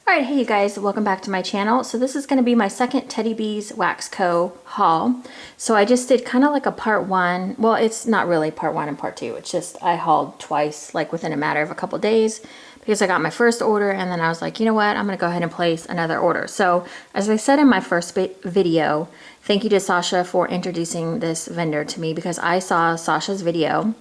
Alright, hey you guys, welcome back to my channel. So this is going to be my second Teddy Bees Wax Co. haul. So I just did kind of like a part one. Well, it's not really part one and part two. It's just I hauled twice, like within a matter of a couple days, because I got my first order and then I was like, you know what, I'm going to go ahead and place another order. So as I said in my first video, thank you to Sasha for introducing this vendor to me, because I saw Sasha's video.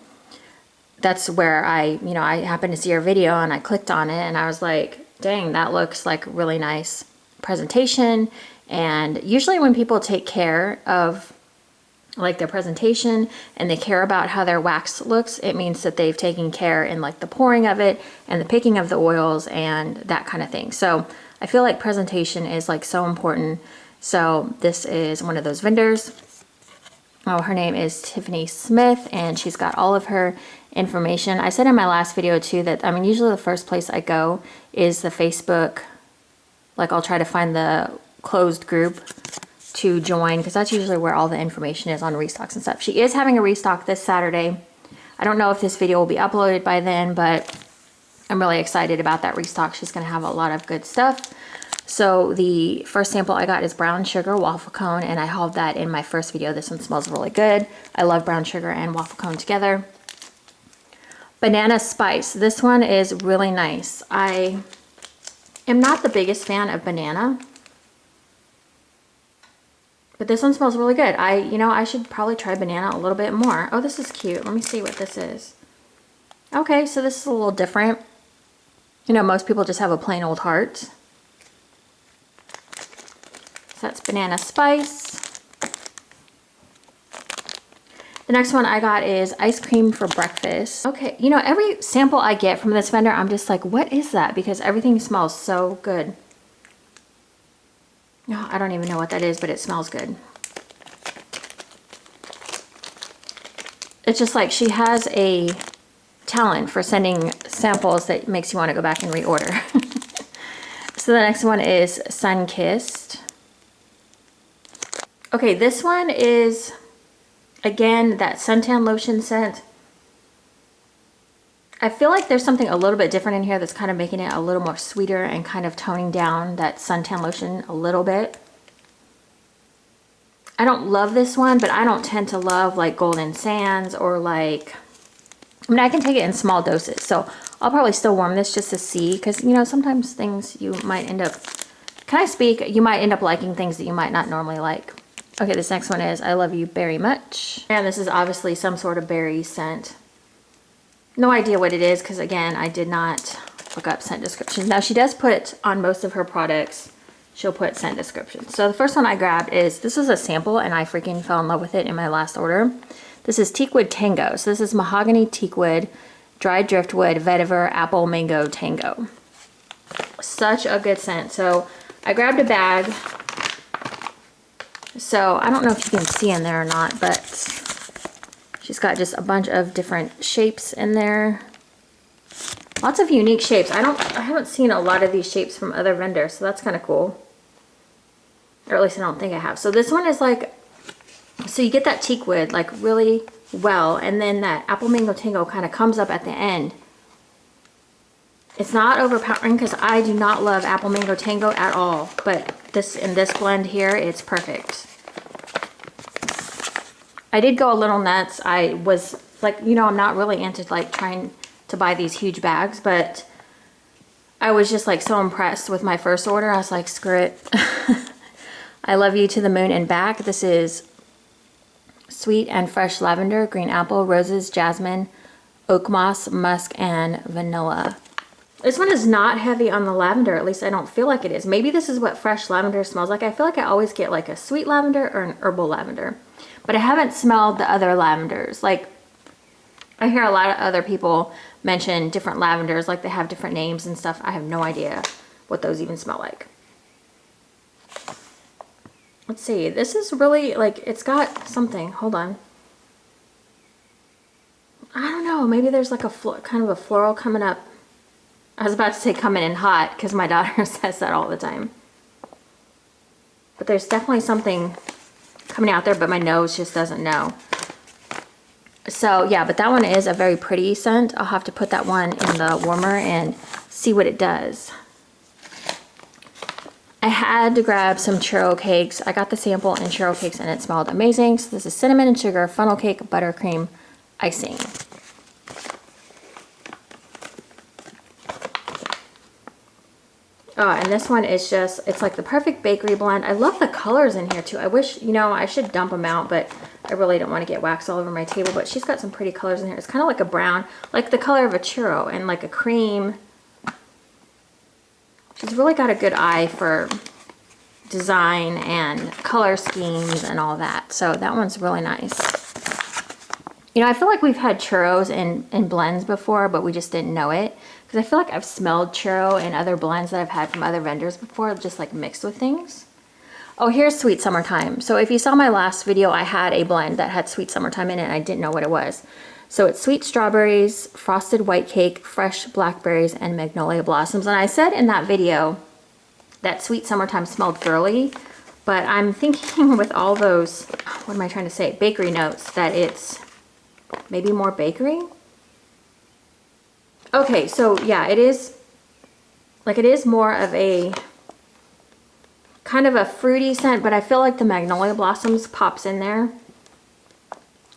That's where I happened to see her video and I clicked on it and I was like, dang, that looks like really nice presentation. And usually when people take care of like their presentation and they care about how their wax looks, it means that they've taken care in like the pouring of it and the picking of the oils and that kind of thing. So I feel like presentation is like so important. So this is one of those vendors. Oh, her name is Tiffany Smith and she's got all of her information. I said in my last video too that, I mean, usually the first place I go is the Facebook. Like I'll try to find the closed group to join, because that's usually where all the information is on restocks and stuff. She is having a restock this Saturday. I don't know if this video will be uploaded by then, but I'm really excited about that restock. She's going to have a lot of good stuff. So the first sample I got is brown sugar waffle cone, and I hauled that in my first video. This one smells really good. I love brown sugar and waffle cone together. Banana spice. This one is really nice. I am not the biggest fan of banana, but this one smells really good. I should probably try banana a little bit more. Oh, this is cute. Let me see what this is. Okay, so this is a little different. You know, most people just have a plain old heart. So that's banana spice. The next one I got is ice cream for breakfast. Okay, you know, every sample I get from this vendor, I'm just like, what is that? Because everything smells so good. No, I don't even know what that is, but it smells good. It's just like she has a talent for sending samples that makes you want to go back and reorder. So the next one is Sun-Kissed. Okay, this one is, again, that suntan lotion scent. I feel like there's something a little bit different in here that's kind of making it a little more sweeter and kind of toning down that suntan lotion a little bit. I don't love this one, but I don't tend to love like Golden Sands or like, I mean, I can take it in small doses. So I'll probably still warm this just to see, because, you know, sometimes things you might end up, can I speak? You might end up liking things that you might not normally like. Okay, this next one is I Love You Very Much. And this is obviously some sort of berry scent. No idea what it is, because again, I did not look up scent descriptions. Now she does put on most of her products, she'll put scent descriptions. So the first one I grabbed is, this was a sample and I freaking fell in love with it in my last order. This is Teakwood Tango. So this is mahogany teakwood, dried driftwood, vetiver, apple, mango, tango. Such a good scent. So I grabbed a bag. So I don't know if you can see in there or not, but she's got just a bunch of different shapes in there. Lots of unique shapes. I haven't seen a lot of these shapes from other vendors, so that's kind of cool. Or at least I don't think I have. So this one is like, so you get that teakwood like really well, and then that apple mango tango kind of comes up at the end. It's not overpowering, because I do not love apple mango tango at all, but this, in this blend here, it's perfect. I did go a little nuts. I was like, you know, I'm not really into like trying to buy these huge bags, but I was just like so impressed with my first order. I was like, screw it. I Love You to the Moon and Back. This is sweet and fresh lavender, green apple, roses, jasmine, oak moss, musk, and vanilla. This one is not heavy on the lavender, at least I don't feel like it is. Maybe this is what fresh lavender smells like. I feel like I always get like a sweet lavender or an herbal lavender, but I haven't smelled the other lavenders. Like, I hear a lot of other people mention different lavenders, like they have different names and stuff. I have no idea what those even smell like. Let's see, this is really like, it's got something, hold on. I don't know, maybe there's like a kind of a floral coming up. I was about to say coming in hot, because my daughter says that all the time. But there's definitely something coming out there, but my nose just doesn't know. So yeah, but that one is a very pretty scent. I'll have to put that one in the warmer and see what it does. I had to grab some churro cakes. I got the sample in churro cakes and it smelled amazing. So this is cinnamon and sugar, funnel cake, buttercream, icing. Oh, and this one is just, it's like the perfect bakery blend. I love the colors in here too. I wish, you know, I should dump them out, but I really don't want to get wax all over my table. But she's got some pretty colors in here. It's kind of like a brown, like the color of a churro, and like a cream. She's really got a good eye for design and color schemes and all that. So that one's really nice. You know, I feel like we've had churros in blends before, but we just didn't know it. Because I feel like I've smelled churro in other blends that I've had from other vendors before, just like mixed with things. Oh, here's Sweet Summertime. So if you saw my last video, I had a blend that had Sweet Summertime in it and I didn't know what it was. So it's sweet strawberries, frosted white cake, fresh blackberries, and magnolia blossoms. And I said in that video that Sweet Summertime smelled girly, but I'm thinking with all those, what am I trying to say, bakery notes, that it's maybe more bakery. Okay, so yeah, it is more of a kind of a fruity scent, but I feel like the magnolia blossoms pops in there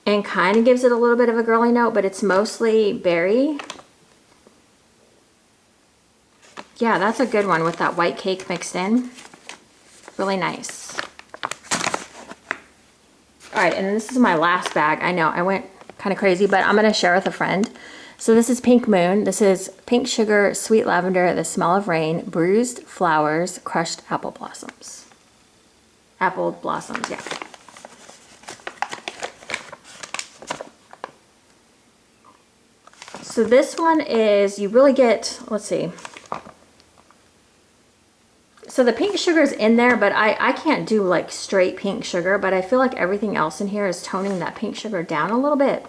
and kind of gives it a little bit of a girly note, but it's mostly berry. Yeah, that's a good one with that white cake mixed in. Really nice. All right, and then this is my last bag. I know I went kind of crazy, but I'm gonna share with a friend. So this is Pink Moon. This is pink sugar, sweet lavender, the smell of rain, bruised flowers, crushed apple blossoms. Apple blossoms, yeah. So this one is, you really get, let's see. So the pink sugar is in there, but I can't do like straight pink sugar, but I feel like everything else in here is toning that pink sugar down a little bit.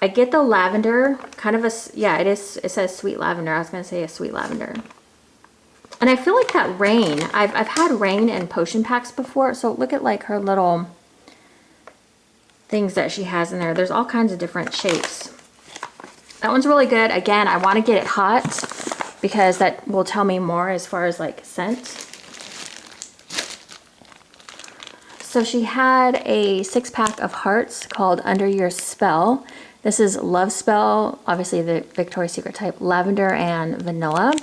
I get the lavender, kind of a, yeah, it says sweet lavender. I was going to say a sweet lavender. And I feel like that rain, I've had rain in potion packs before. So look at like her little things that she has in there. There's all kinds of different shapes. That one's really good. Again, I want to get it hot because that will tell me more as far as like scent. So she had a 6-pack of hearts called Under Your Spell. This is Love Spell, obviously the Victoria's Secret type, lavender and vanilla.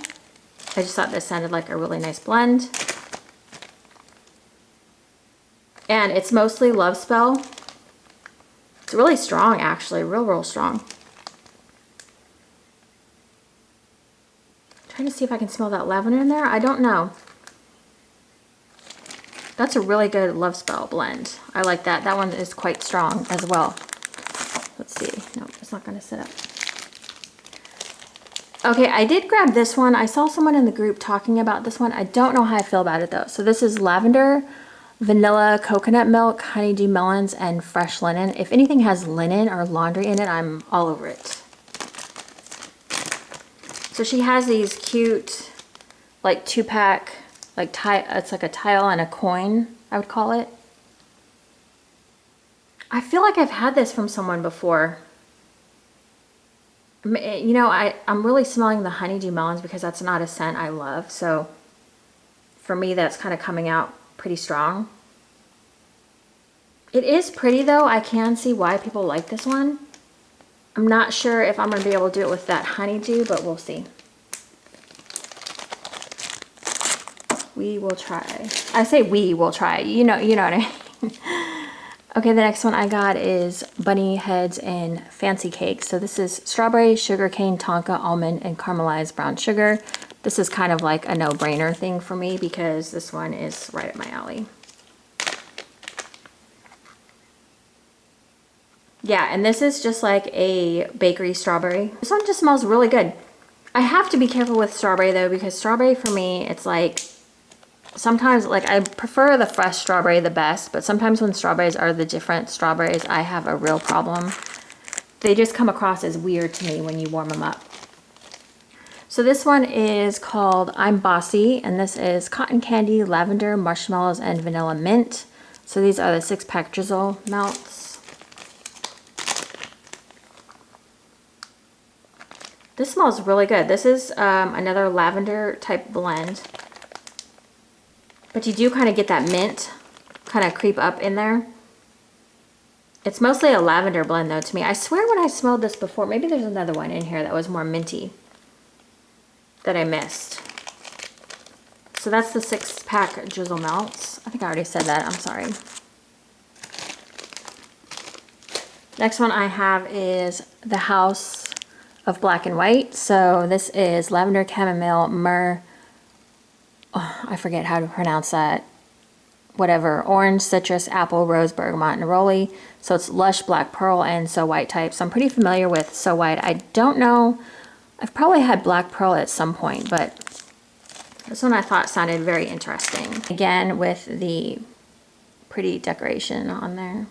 I just thought this sounded like a really nice blend. And it's mostly Love Spell. It's really strong actually, real strong. Trying to see if I can smell that lavender in there. I don't know. That's a really good Love Spell blend. I like that. That one is quite strong as well. Let's see. No, it's not going to sit up. Okay, I did grab this one. I saw someone in the group talking about this one. I don't know how I feel about it though. So this is lavender, vanilla, coconut milk, honeydew melons, and fresh linen. If anything has linen or laundry in it, I'm all over it. So she has these cute, like 2-pack, like it's like a tile and a coin, I would call it. I feel like I've had this from someone before. You know, I'm really smelling the honeydew melons because that's not a scent I love. So for me, that's kind of coming out pretty strong. It is pretty though. I can see why people like this one. I'm not sure if I'm going to be able to do it with that honeydew, but we'll see. We will try. I say we will try. You know what I mean. Okay, the next one I got is Bunny Heads and Fancy Cake. So this is strawberry, sugarcane, tonka, almond, and caramelized brown sugar. This is kind of like a no-brainer thing for me because this one is right up my alley. Yeah, and this is just like a bakery strawberry. This one just smells really good. I have to be careful with strawberry though because strawberry for me, it's like, sometimes, like, I prefer the fresh strawberry the best, but sometimes when strawberries are the different strawberries, I have a real problem. They just come across as weird to me when you warm them up. So this one is called I'm Bossy, and this is cotton candy, lavender, marshmallows, and vanilla mint. So these are the 6-pack drizzle melts. This smells really good. This is another lavender type blend. But you do kind of get that mint kind of creep up in there. It's mostly a lavender blend though to me. I swear when I smelled this before, maybe there's another one in here that was more minty that I missed. So that's the 6-pack Drizzle Melts. I think I already said that, I'm sorry. Next one I have is the House of Black and White. So this is lavender, chamomile, myrrh, oh, I forget how to pronounce that. Whatever, orange, citrus, apple, rose, bergamot, neroli. So it's lush, black pearl, and So White type. So I'm pretty familiar with So White. I don't know, I've probably had black pearl at some point, but this one I thought sounded very interesting. Again, with the pretty decoration on there.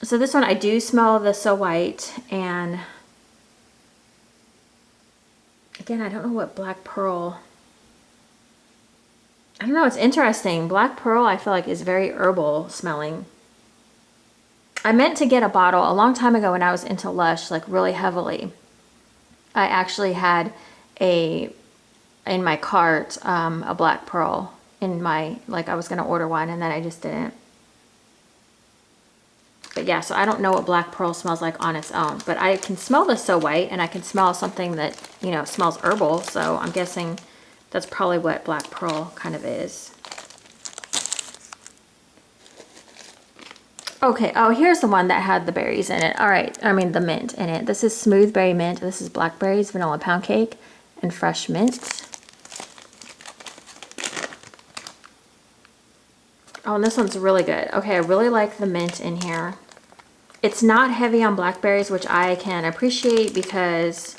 So this one I do smell the So White, and again, I don't know what black pearl. I don't know, it's interesting. Black pearl I feel like is very herbal smelling. I meant to get a bottle a long time ago when I was into Lush, like really heavily. I actually had in my cart, a black pearl in my, like I was gonna order one and then I just didn't. But yeah, so I don't know what black pearl smells like on its own, but I can smell the So White and I can smell something that, you know, smells herbal. So I'm guessing that's probably what black pearl kind of is. Okay, oh, here's the one that had the berries in it. All right, I mean the mint in it. This is Smooth Berry Mint. This is blackberries, vanilla pound cake, and fresh mint. Oh, and this one's really good. Okay, I really like the mint in here. It's not heavy on blackberries, which I can appreciate because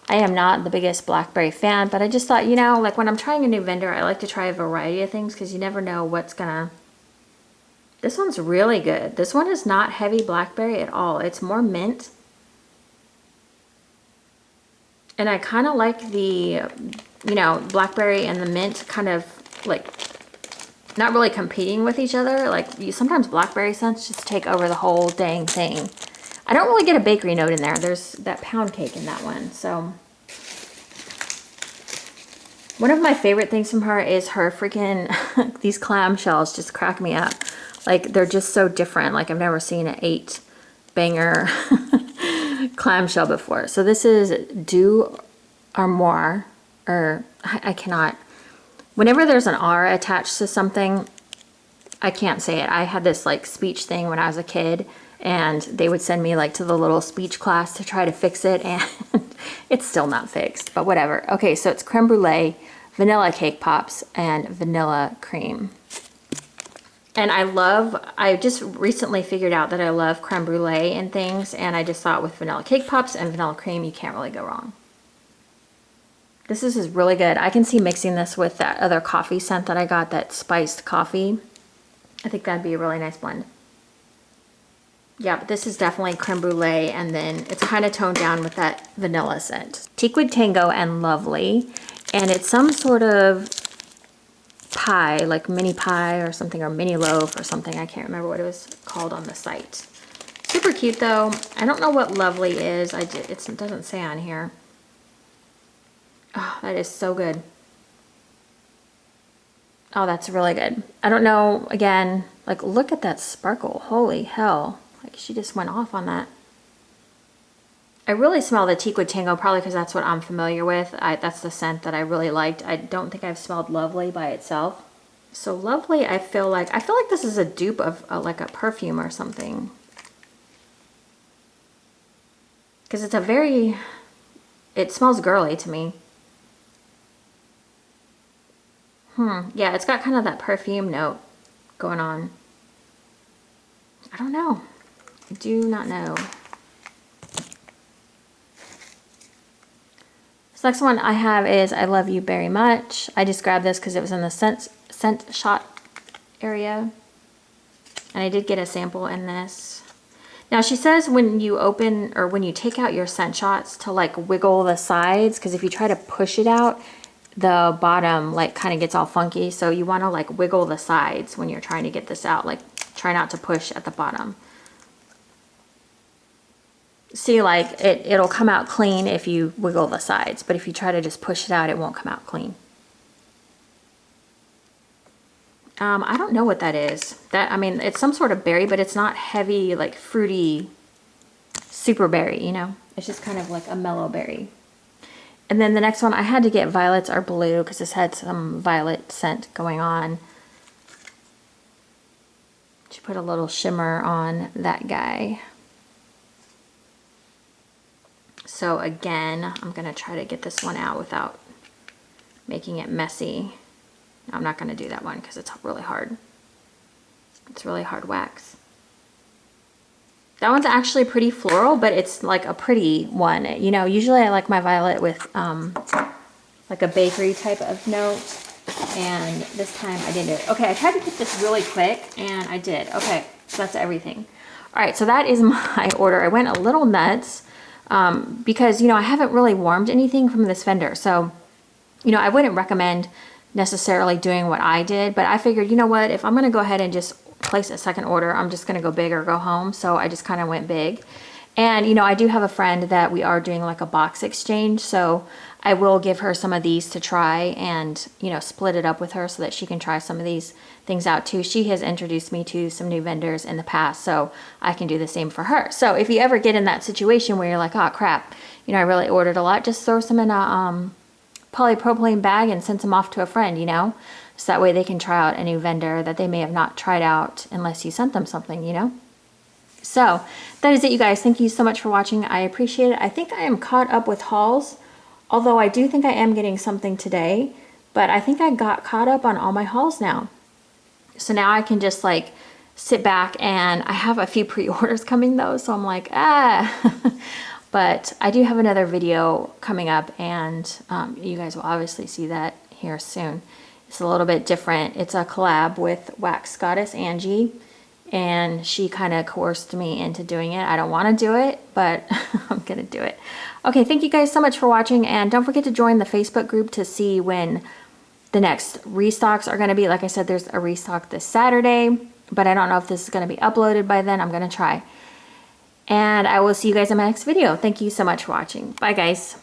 I am not the biggest blackberry fan, but I just thought, you know, like when I'm trying a new vendor, I like to try a variety of things because you never know what's gonna... This one's really good. This one is not heavy blackberry at all. It's more mint. And I kind of like the, you know, blackberry and the mint kind of like not really competing with each other. Like sometimes blackberry scents just take over the whole dang thing. I don't really get a bakery note in there. There's that pound cake in that one. So one of my favorite things from her is her freaking, these clamshells just crack me up. Like they're just so different. Like I've never seen an 8 banger clamshell before. So this is Deux Armoire, or I cannot, whenever there's an R attached to something, I can't say it. I had this like speech thing when I was a kid and they would send me like to the little speech class to try to fix it and it's still not fixed, but whatever. Okay, so it's creme brulee, vanilla cake pops, and vanilla cream. And I just recently figured out that I love creme brulee and things, and I just thought with vanilla cake pops and vanilla cream, you can't really go wrong. This is really good. I can see mixing this with that other coffee scent that I got, that spiced coffee. I think that'd be a really nice blend. Yeah, but this is definitely creme brulee, and then it's kind of toned down with that vanilla scent. Teakwood Tango and Lovely, and it's some sort of pie, like mini pie or something, or mini loaf or something. I can't remember what it was called on the site. Super cute though. I don't know what Lovely is. It doesn't say on here. Oh, that is so good. Oh, that's really good. I don't know, again, like look at that sparkle. Holy hell. Like she just went off on that. I really smell the Teakwood Tango, probably because that's what I'm familiar with. That's the scent that I really liked. I don't think I've smelled Lovely by itself. So Lovely, I feel like this is a dupe of like a perfume or something. Because it's it smells girly to me. Yeah, it's got kind of that perfume note going on. I don't know. I do not know. This next one I have is I Love You Very Much. I just grabbed this because it was in the scent shot area. And I did get a sample in this. Now she says when you open or when you take out your scent shots to like wiggle the sides, because if you try to push it out, the bottom like kind of gets all funky. So you want to like wiggle the sides when you're trying to get this out. Like try not to push at the bottom. See, like it'll come out clean if you wiggle the sides, but if you try to just push it out, it won't come out clean. I don't know what that is. That, I mean, it's some sort of berry, but it's not heavy, like fruity, super berry, you know? It's just kind of like a mellow berry. And then the next one, I had to get Violets Are Blue because this had some violet scent going on. She put a little shimmer on that guy. So again, I'm gonna try to get this one out without making it messy. I'm not gonna do that one because it's really hard. It's really hard wax. That one's actually pretty floral, but it's like a pretty one. You know, usually I like my violet with like a bakery type of note. And this time I didn't do it. Okay, I tried to keep this really quick and I did. Okay, so that's everything. All right, so that is my order. I went a little nuts because, you know, I haven't really warmed anything from this vendor. So, you know, I wouldn't recommend necessarily doing what I did, but I figured, you know what, if I'm gonna go ahead and just place a second order, I'm just gonna go big or go home. So I just kind of went big. And, you know, I do have a friend that we are doing like a box exchange. So I will give her some of these to try and, you know, split it up with her so that she can try some of these things out too. She has introduced me to some new vendors in the past, so I can do the same for her. So if you ever get in that situation where you're like, oh crap, you know, I really ordered a lot, just throw some in a polypropylene bag and send some off to a friend, you know? So that way they can try out a new vendor that they may have not tried out unless you sent them something, you know? So that is it, you guys. Thank you so much for watching. I appreciate it. I think I am caught up with hauls, although I do think I am getting something today, but I think I got caught up on all my hauls now. So now I can just like sit back, and I have a few pre-orders coming though, so I'm like, but I do have another video coming up, and you guys will obviously see that here soon. It's a little bit different. It's a collab with Wax Goddess Angie, and she kind of coerced me into doing it. I don't want to do it, but I'm gonna do it. Okay, thank you guys so much for watching, and don't forget to join the Facebook group to see when the next restocks are going to be. Like I said, there's a restock this Saturday, but I don't know if this is going to be uploaded by then. I'm going to try. And I will see you guys in my next video. Thank you so much for watching. Bye, guys.